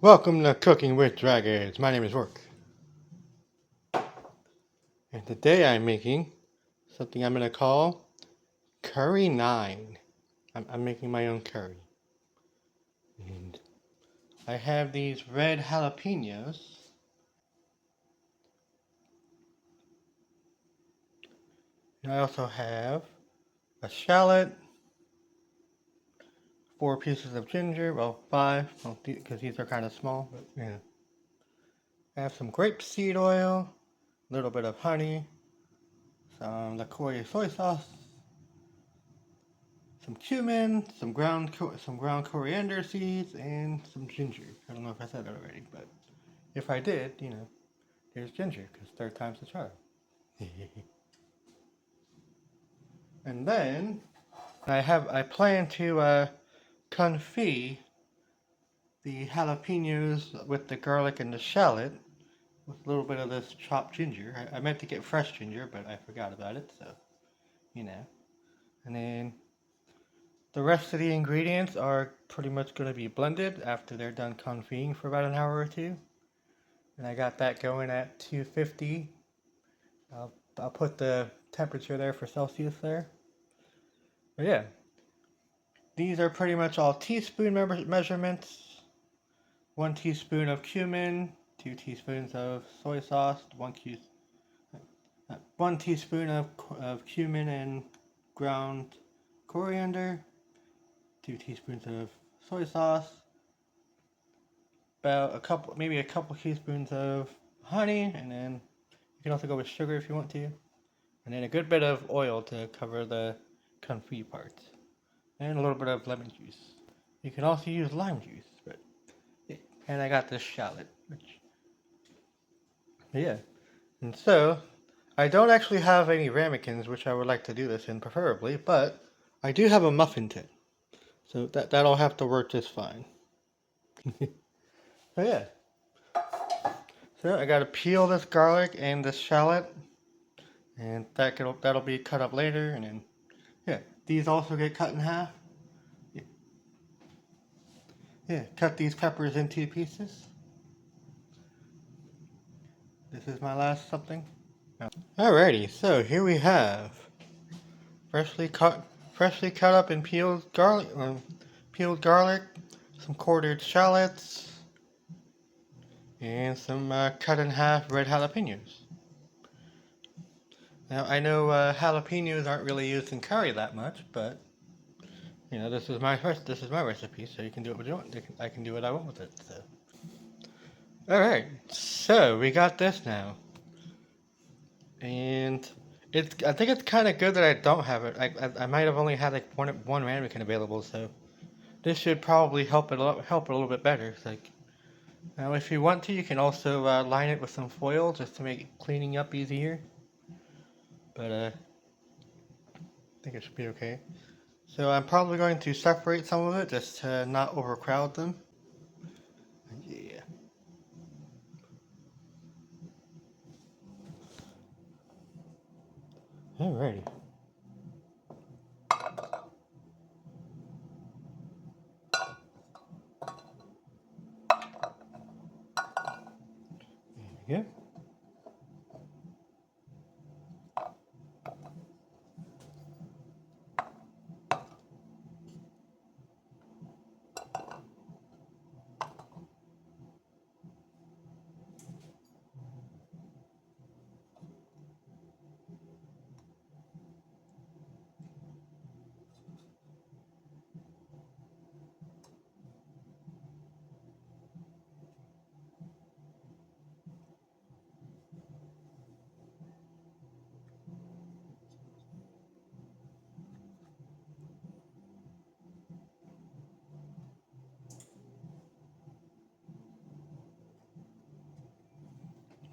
Welcome to Cooking with Dragons. My name is Rourke. And today I'm making something I'm going to call Curry 9. I'm making my own curry. And I have these red jalapenos. And I also have a shallot, 4 pieces of ginger, well 5, because these are kind of small, but yeah. I have some grape seed oil, a little bit of honey, some liqueur soy sauce, some cumin, some ground coriander seeds, and some ginger. I don't know if I said that already, but if I did, there's ginger, because third time's the charm. And then I plan to confit the jalapenos with the garlic and the shallot with a little bit of this chopped ginger. I meant to get fresh ginger, but I forgot about it, so you know. And then the rest of the ingredients are pretty much going to be blended after they're done confiting for about an hour or two. And I got that going at 250. I'll put the temperature there for Celsius there. But yeah, these are pretty much all teaspoon measurements. 1 teaspoon of cumin, 2 teaspoons of soy sauce, 1 teaspoon of cumin and ground coriander, 2 teaspoons of soy sauce, about maybe a couple teaspoons of honey, and then you can also go with sugar if you want to, and then a good bit of oil to cover the confit parts, and a little bit of lemon juice. You can also use lime juice, and I got this shallot, yeah. And so, I don't actually have any ramekins, which I would like to do this in preferably, but I do have a muffin tin, so that'll have to work just fine. So yeah, so I gotta peel this garlic and this shallot, and that'll be cut up later, and then yeah, these also get cut in half. Yeah, yeah, cut these peppers into pieces. This is my last something. Alrighty, so here we have freshly cut, freshly cut up and peeled garlic, some quartered shallots, and some cut in half red jalapenos. Now I know jalapenos aren't really used in curry that much, but this is my recipe, so you can do what you want. I can do what I want with it. So, all right. So we got this now, and I think it's kind of good that I don't have it. I might have only had like one ramekin available, so this should probably help it a little bit better. It's like now, if you want to, you can also line it with some foil just to make cleaning up easier. But I think it should be okay. So I'm probably going to separate some of it just to not overcrowd them. Yeah. Alrighty. There we go.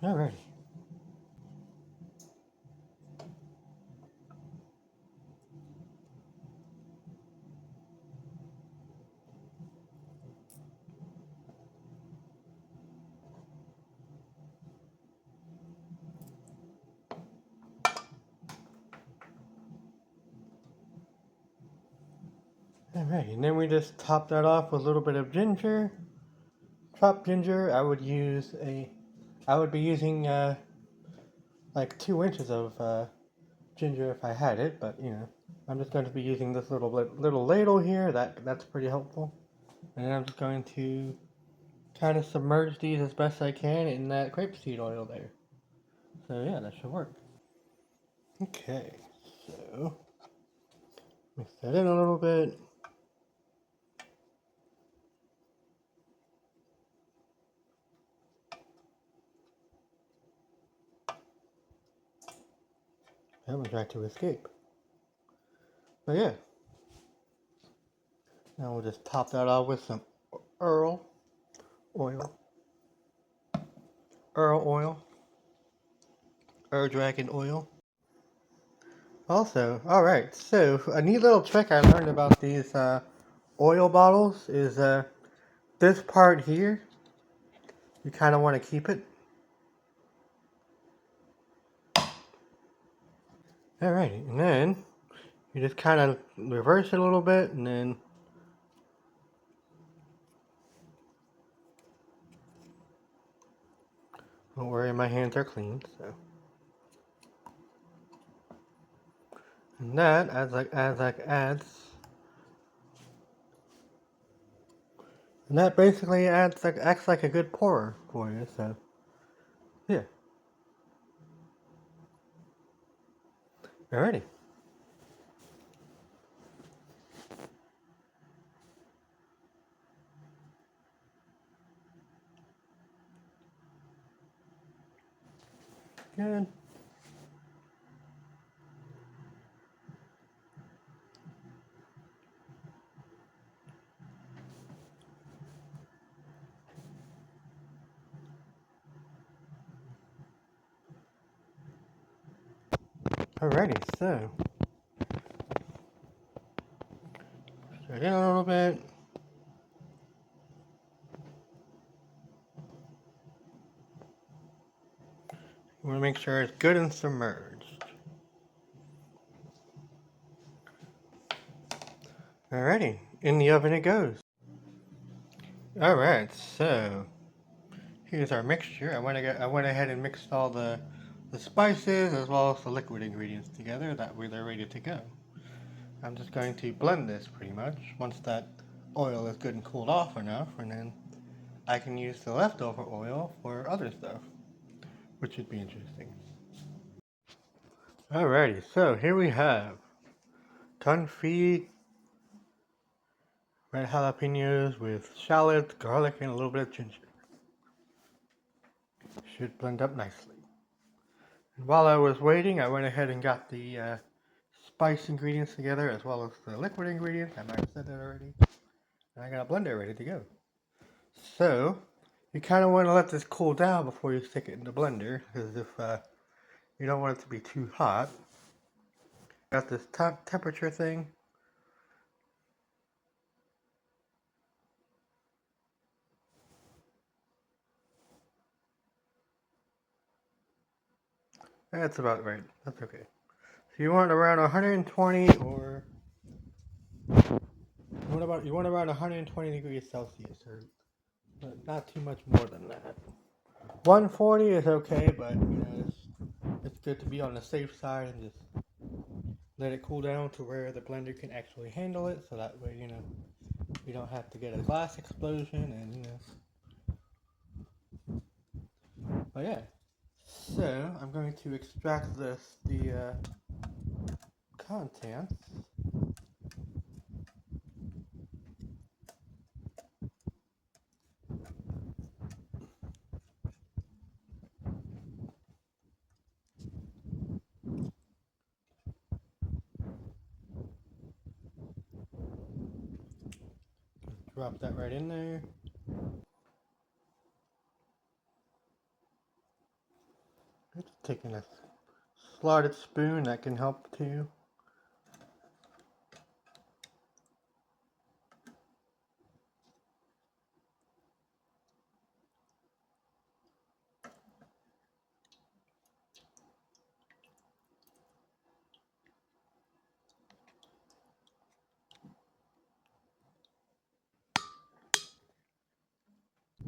Alrighty. Alright, and then we just top that off with a little bit of ginger, chopped ginger, I would be using like 2 inches of ginger if I had it, but you know, I'm just going to be using this little ladle here. That's pretty helpful. And then I'm just going to kind of submerge these as best I can in that grapeseed oil there. So yeah, that should work. Okay, so mix that in a little bit. That one tried to escape. But yeah, now we'll just top that off with some Earl oil. Earl oil. Earl Dragon oil. Also, alright, so a neat little trick I learned about these oil bottles is this part here, you kind of want to keep it. Alrighty, and then you just kind of reverse it a little bit, and then don't worry, my hands are clean, so. And that and that basically acts like a good pourer for you, so yeah. Alrighty. Good. Alrighty, so stir it in a little bit. You want to make sure it's good and submerged. Alrighty, in the oven it goes. Alright, so here's our mixture. I went ahead and mixed all the spices as well as the liquid ingredients together. That way they're ready to go. I'm just going to blend this pretty much once that oil is good and cooled off enough, and then I can use the leftover oil for other stuff, which should be interesting. Alrighty, so here we have confit red jalapenos with shallots, garlic, and a little bit of ginger. Should blend up nicely. And while I was waiting, I went ahead and got the spice ingredients together as well as the liquid ingredients. I might have said that already. And I got a blender ready to go. So, you kind of want to let this cool down before you stick it in the blender, because if you don't want it to be too hot. Got this temperature thing. That's about right. That's okay. So you want around 120 or you want around 120 degrees Celsius, or not too much more than that. 140 is okay, but you know it's good to be on the safe side and just let it cool down to where the blender can actually handle it, so that way you know you don't have to get a glass explosion and you know. But yeah, so I'm going to extract the contents. Drop that right in there. Just taking a slotted spoon, that can help too.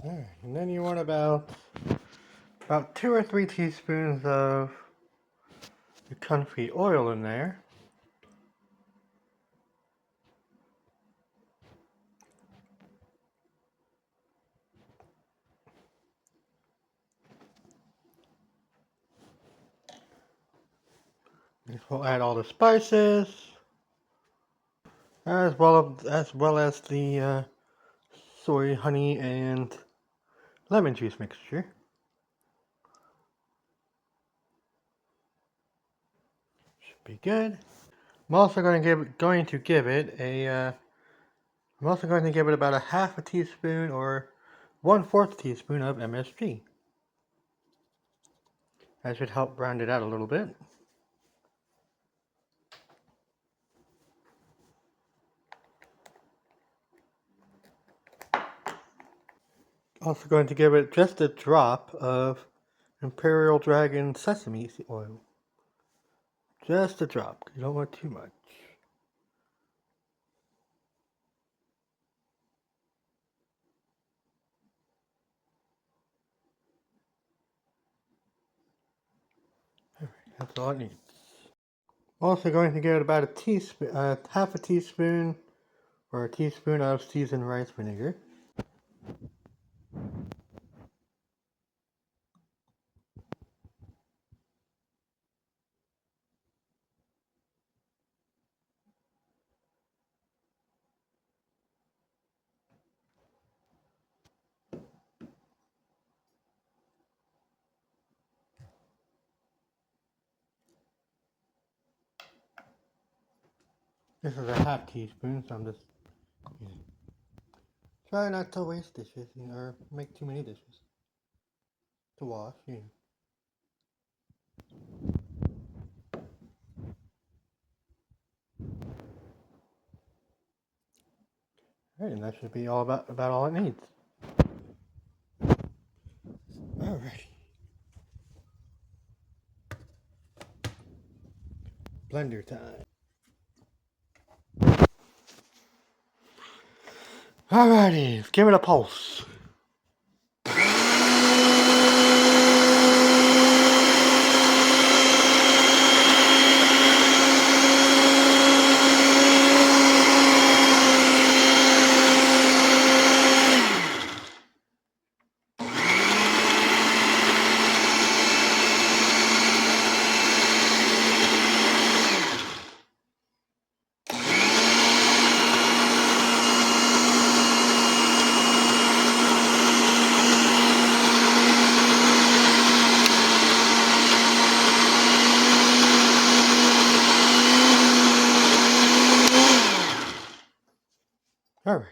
Alright, and then you want about 2 or 3 teaspoons of the comfy oil in there. We'll add all the spices, as well as the soy, honey, and lemon juice mixture. Should be good. I'm also going to give it about a half a teaspoon or 1/4 teaspoon of MSG. That should help round it out a little bit. Also going to give it just a drop of Imperial Dragon sesame oil. Just a drop. You don't want too much. Alright, that's all it needs. Also going to give it about half a teaspoon or a teaspoon of seasoned rice vinegar. This is a half teaspoon, so I'm just try not to waste dishes, or make too many dishes to wash. Alright, and that should be about all it needs. Alrighty. Blender time. Alrighty, let's give it a pulse. Alright.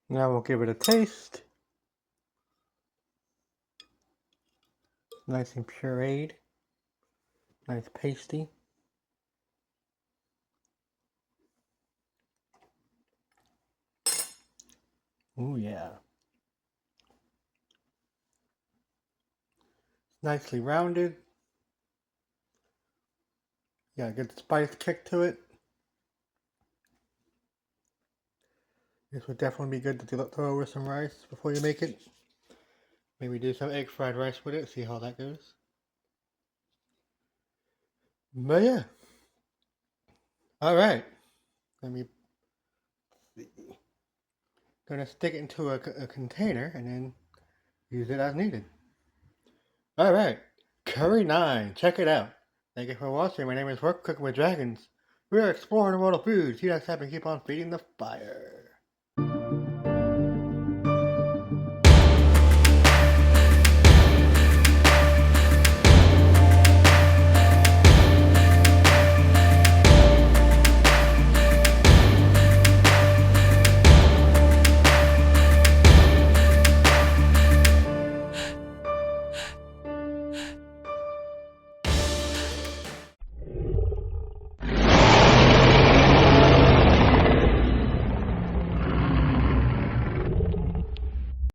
Now we'll give it a taste. Nice and pureed. Nice pasty. Ooh, yeah. Nicely rounded. Got a good spice kick to it. This would definitely be good to throw over some rice before you make it. Maybe do some egg fried rice with it, see how that goes. But yeah. Alright. Let me see. Gonna stick it into a container and then use it as needed. Alright. Curry 9. Check it out. Thank you for watching. My name is Cooking with Dragons. We are exploring the world of food. See you next time and keep on feeding the fire.